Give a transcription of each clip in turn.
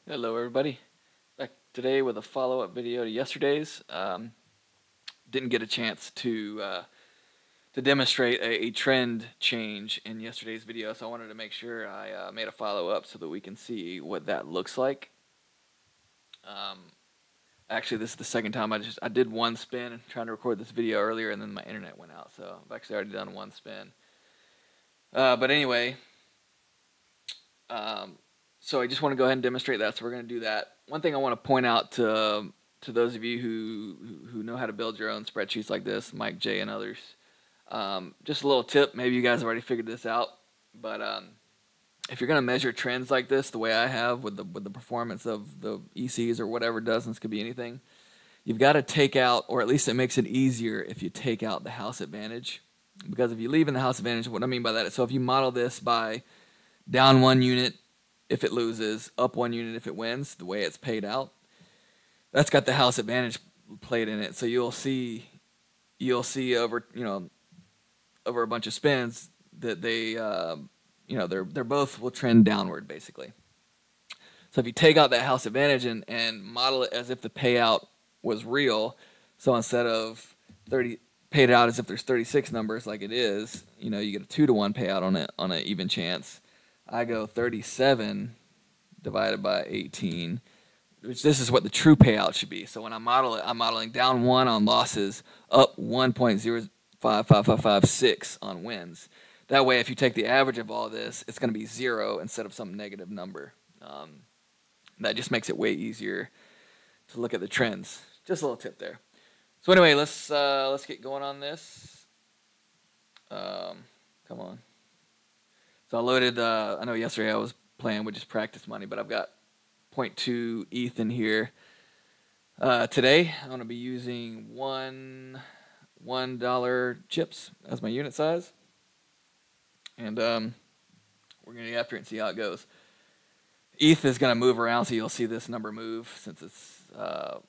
Hello everybody, back today with a follow-up video to yesterday's. Didn't get a chance to demonstrate a trend change in yesterday's video, so I wanted to make sure I made a follow-up so that we can see what that looks like. Um, Actually, this is the second time I did one spin trying to record this video earlier, and then my internet went out, so I've actually already done one spin. But anyway, um, so I just want to go ahead and demonstrate that. So we're going to do that. One thing I want to point out to those of you who know how to build your own spreadsheets like this, Mike, Jay, and others. Just a little tip. Maybe you guys have already figured this out, but if you're going to measure trends like this, the way I have with the performance of the ECs or whatever dozens, could be anything, you've got to take out, or at least it makes it easier if you take out the house advantage. Because if you leave in the house advantage, what I mean by that is, so if you model this by down 1 unit if it loses, up 1 unit if it wins, the way it's paid out, that's got the house advantage played in it. So you'll see over over a bunch of spins that they're both will trend downward basically. So if you take out that house advantage and model it as if the payout was real, so instead of 30 paid out as if there's 36 numbers like it is, you get a 2-to-1 payout on an even chance. I go 37 divided by 18, which this is what the true payout should be. So when I model it, I'm modeling down 1 on losses, up 1.055556 on wins. That way, if you take the average of all this, it's going to be 0 instead of some negative number. That just makes it way easier to look at the trends. Just a little tip there. So anyway, let's get going on this. Come on. So I loaded, I know yesterday I was playing with just practice money, but I've got 0.2 ETH in here. Today I'm going to be using $1 chips as my unit size. And we're going to get after it and see how it goes. ETH is going to move around, so you'll see this number move since it's, a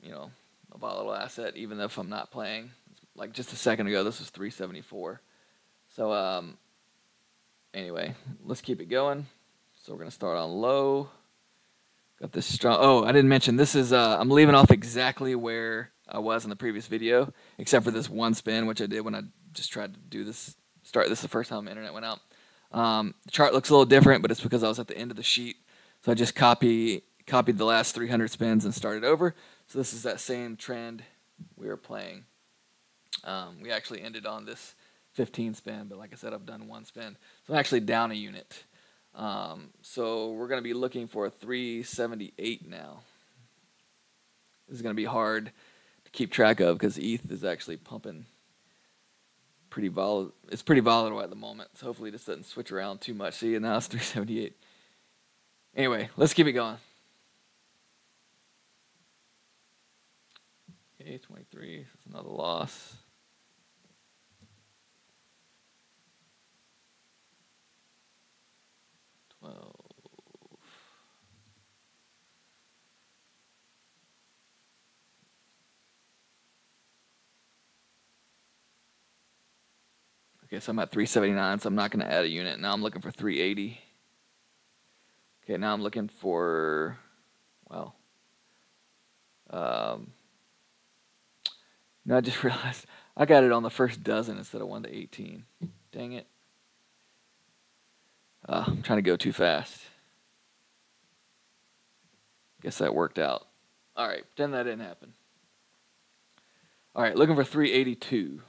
volatile asset, even if I'm not playing. Like just a second ago, this was 374. So, anyway, let's keep it going. So we're going to start on low. Got this strong. Oh, I didn't mention this is. I'm leaving off exactly where I was in the previous video, except for this one spin, which I did when I just tried to do this. This is the first time the internet went out. The chart looks a little different, but it's because I was at the end of the sheet. So I just copied the last 300 spins and started over. So this is that same trend we were playing. We actually ended on this 15 spin, but like I said, I've done one spin. So I'm actually down a unit. So we're going to be looking for a 378 now. This is going to be hard to keep track of because ETH is actually pumping pretty volatile. It's pretty volatile at the moment. So hopefully this doesn't switch around too much. See, now it's 378. Anyway, let's keep it going. Okay, 23. That's another loss. Okay, so I'm at 379, so I'm not going to add a unit. Now I'm looking for 380. Okay, now I'm looking for, well, no, I just realized I got it on the first dozen instead of 1 to 18. Dang it. I'm trying to go too fast. Guess that worked out. All right, pretend that didn't happen. All right, looking for 382.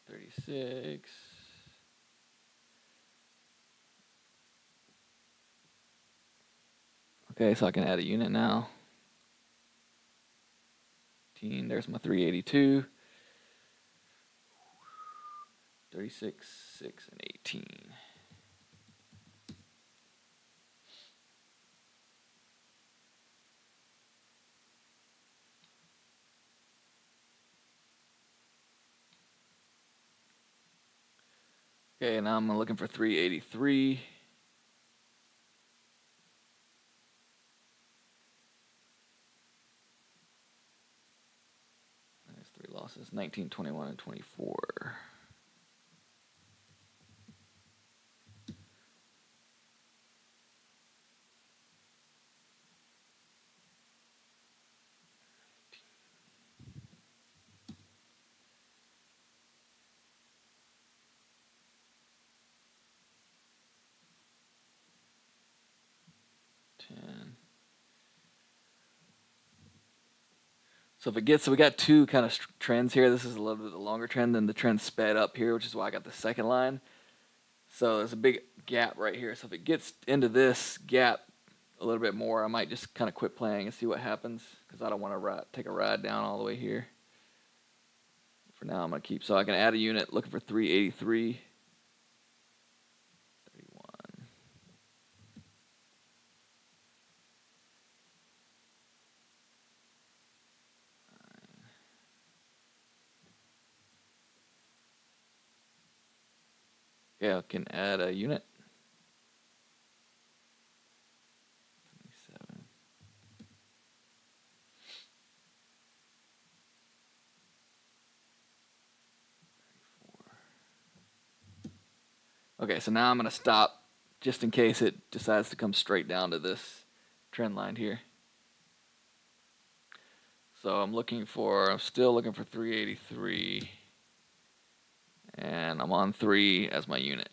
36. Okay, so I can add a unit now. There's my 382. 36, 6, and 18. Okay, now I'm looking for 383. There's 3 losses, 19, 21, and 24. So if it gets, so we got two kind of trends here. This is a little bit of a longer trend than the trend sped up here, which is why I got the second line. So there's a big gap right here. So if it gets into this gap a little bit more, I might just kind of quit playing and see what happens, because I don't want to take a ride down all the way here. For now, I'm going to keep. So I can add a unit looking for 383. 31. Yeah, I can add a unit. 27. Okay, so now I'm going to stop just in case it decides to come straight down to this trend line here. So I'm still looking for 383. And I'm on 3 as my unit.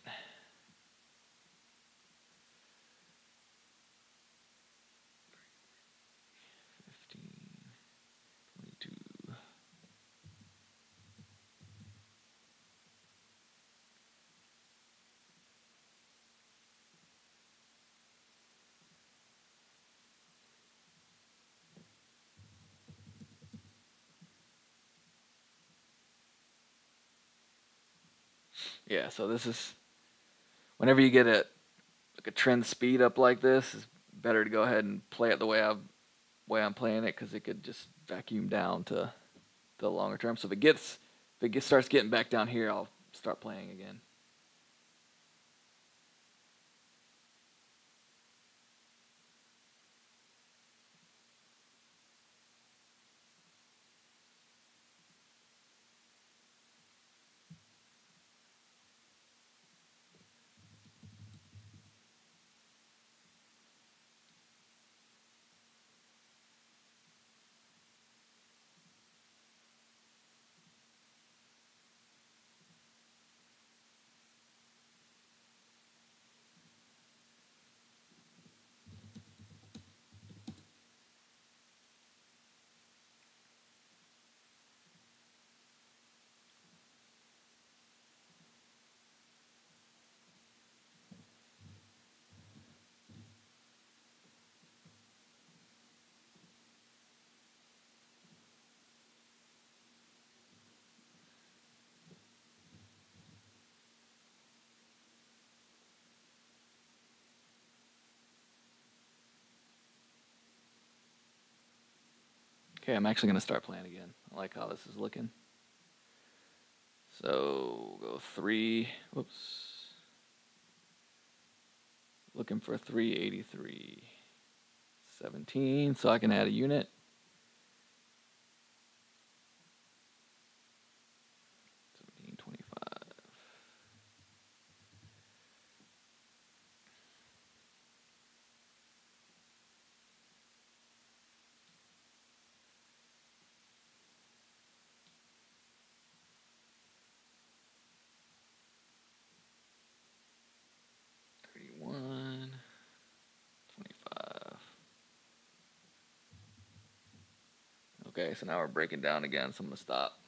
15, 22. Yeah, so this is, whenever you get a trend speed up like this, it's better to go ahead and play it the way I'm playing it, because it could just vacuum down to the longer term. So if it starts getting back down here, I'll start playing again. Okay, I'm actually going to start playing again. I like how this is looking. So go 3. Whoops. Looking for 383. 17, so I can add a unit. 1725. Okay, so now we're breaking down again, so I'm going to stop.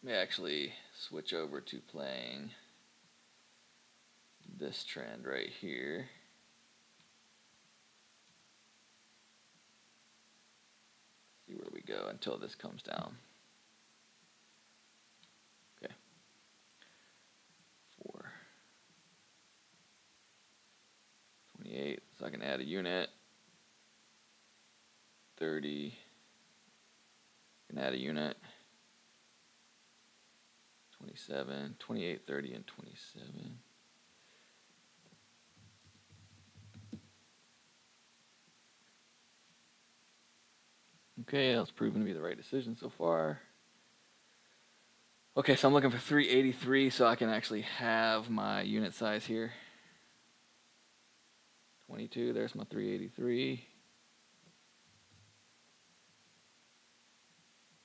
Let me actually switch over to playing this trend right here. See where we go until this comes down. Okay. 4. 28, so I can add a unit. 30. I can add a unit. 27, 28, 30, and 27. Okay, that's proven to be the right decision so far. Okay, so I'm looking for 383, so I can actually have my unit size here. 22, there's my 383.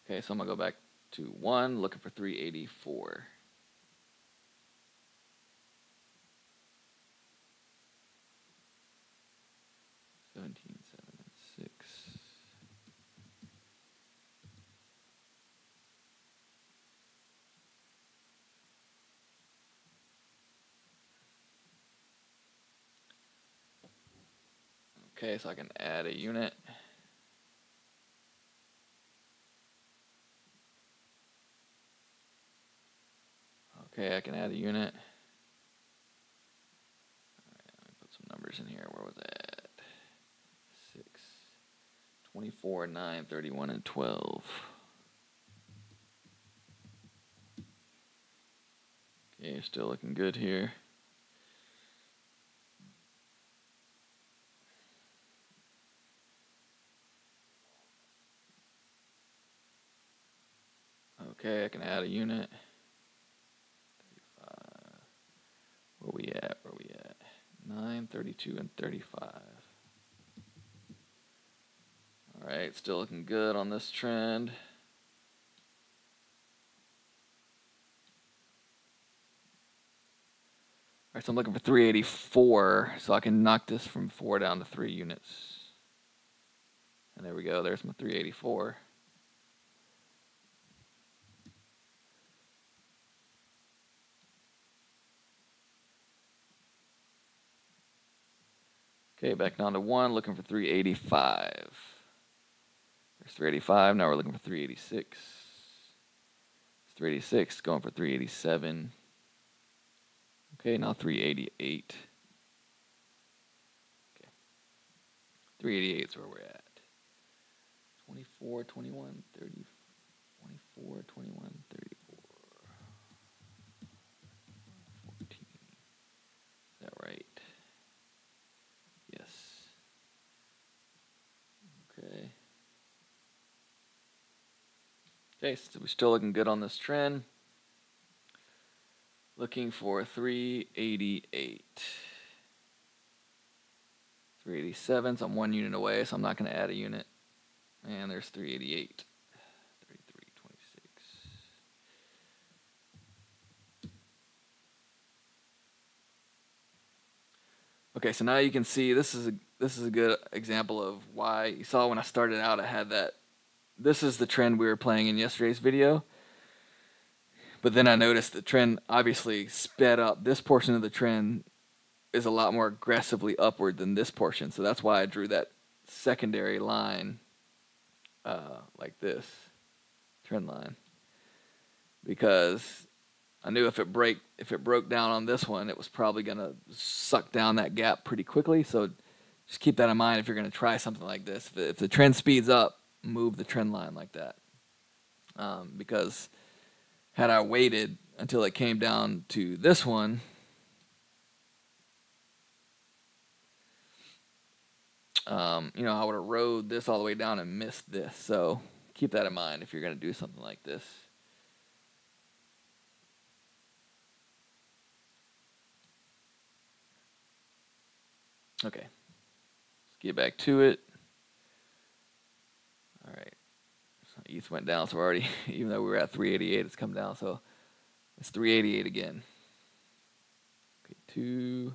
Okay, so I'm going to go back to 1, looking for 384. Okay, so I can add a unit. Okay, I can add a unit. All right, let me put some numbers in here. Where was that? 6, 24, 9, 31, and 12. Okay, still looking good here. Okay, I can add a unit. 35. Where we at? 9, 32, and 35. All right, still looking good on this trend. All right, so I'm looking for 384, so I can knock this from 4 down to 3 units. And there we go, there's my 384. Okay, back down to 1, looking for 385. There's 385, now we're looking for 386. It's 386, going for 387. Okay, now 388. Okay. 388 is where we're at. 24, 21, 30, 24, 21, 34, 14. Is that right? Yes. Okay. Okay, so we're still looking good on this trend. Looking for 388. 387, so I'm 1 unit away, so I'm not going to add a unit. And there's 388. 33, 26. Okay, so now you can see this is a good example of why you saw when I started out I had that. This is the trend we were playing in yesterday's video. But then I noticed the trend obviously sped up. This portion of the trend is a lot more aggressively upward than this portion. So that's why I drew that secondary line like this, trend line. Because I knew if it broke down on this one, it was probably going to suck down that gap pretty quickly. So just keep that in mind if you're going to try something like this. If the trend speeds up, move the trend line like that. Because had I waited until it came down to this one, I would have rode this all the way down and missed this. So keep that in mind if you're going to do something like this. Okay, let's get back to it. All right, so ETH went down, so we're already, even though we were at 388, it's come down, so it's 388 again. Okay, 2,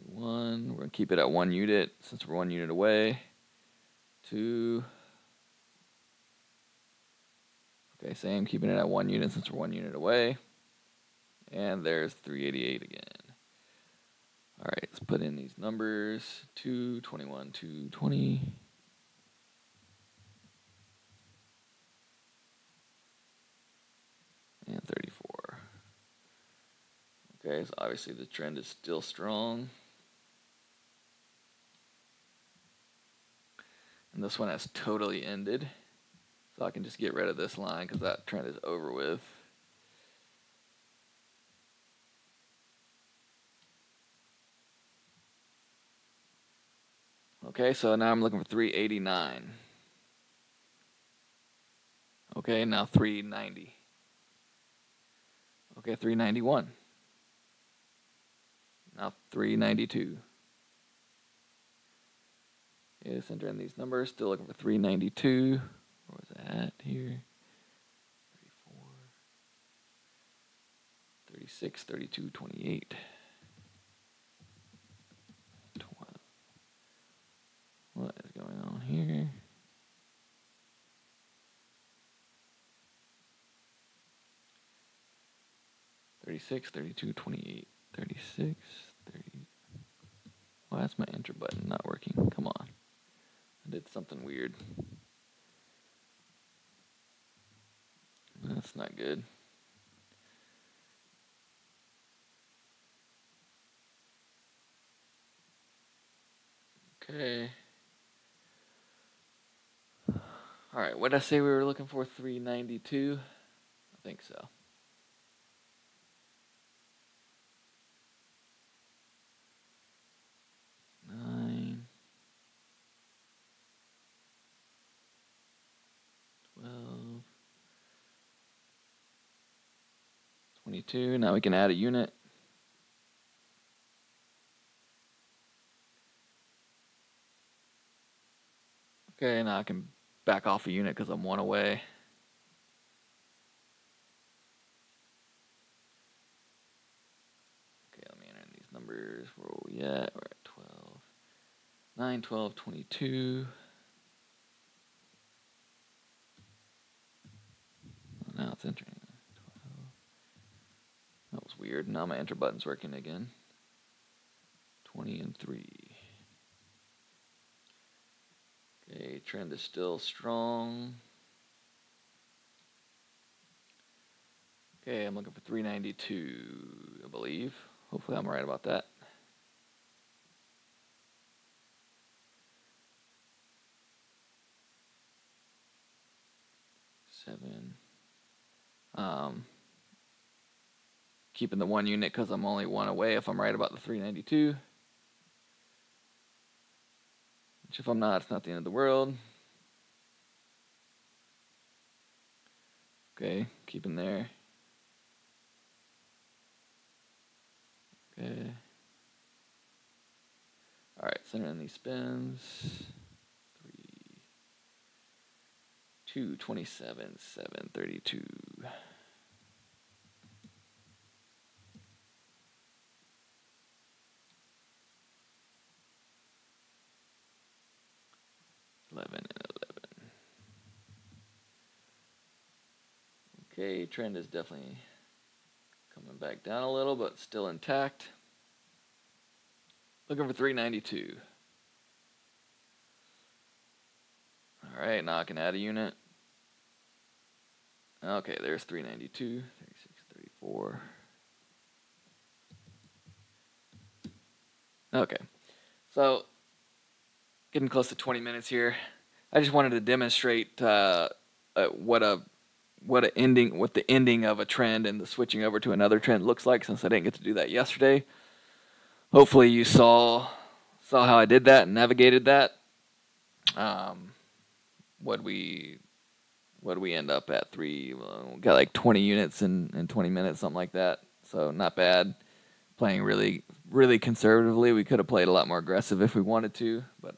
21, we're going to keep it at 1 unit since we're 1 unit away. 2, okay, same, keeping it at 1 unit since we're 1 unit away. And there's 388 again. All right, let's put in these numbers. 2, 21, 2, 20. And 34. Okay, so obviously the trend is still strong. And this one has totally ended. So I can just get rid of this line because that trend is over with. Okay, so now I'm looking for 389. Okay, now 390. Okay, 391. Now 392. Okay, let's enter in these numbers. Still looking for 392. Where was that at here? 34, 36, 32, 28. 12. What is going on here? 36, 32, 28, 36, 30. Why is my enter button not working? Come on. I did something weird. That's not good. Okay. All right, what did I say we were looking for? 392? I think so. Nine. 12. 22. Now we can add a unit. Okay, now I can back off a unit because I'm one away. Okay, let me enter in these numbers. Where are we at? We're at 12. 9, 12, 22. Oh, now it's entering. 12. That was weird. Now my enter button's working again. 20 and 3. Okay, trend is still strong. Okay, I'm looking for 392, I believe. Hopefully I'm right about that. Seven. Keeping the one unit because I'm only one away if I'm right about the 392. Which if I'm not, it's not the end of the world. Okay, keeping there. Okay. Alright, center in these spins. 3, 2, 27, 7, 32. And 11. Okay, trend is definitely coming back down a little, but still intact. Looking for 392. Alright, now I can add a unit. Okay, there's 392, 36, 34. Okay, so getting close to 20 minutes here. I just wanted to demonstrate what the ending of a trend and the switching over to another trend looks like, since I didn't get to do that yesterday. Hopefully you saw how I did that and navigated that. What we end up at? We got like 20 units in 20 minutes, something like that. So not bad. Playing really conservatively. We could have played a lot more aggressive if we wanted to, but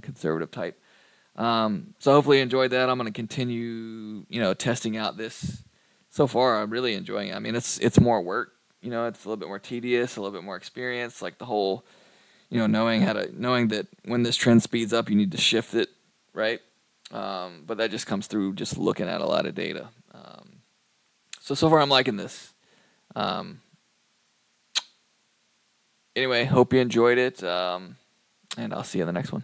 conservative type. So hopefully you enjoyed that. I'm going to continue, testing out this. So far, I'm really enjoying it. I mean, it's more work. It's a little bit more tedious, a little bit more experience. Like the whole, knowing that when this trend speeds up, you need to shift it, right? But that just comes through just looking at a lot of data. So far I'm liking this. Anyway, hope you enjoyed it, and I'll see you in the next one.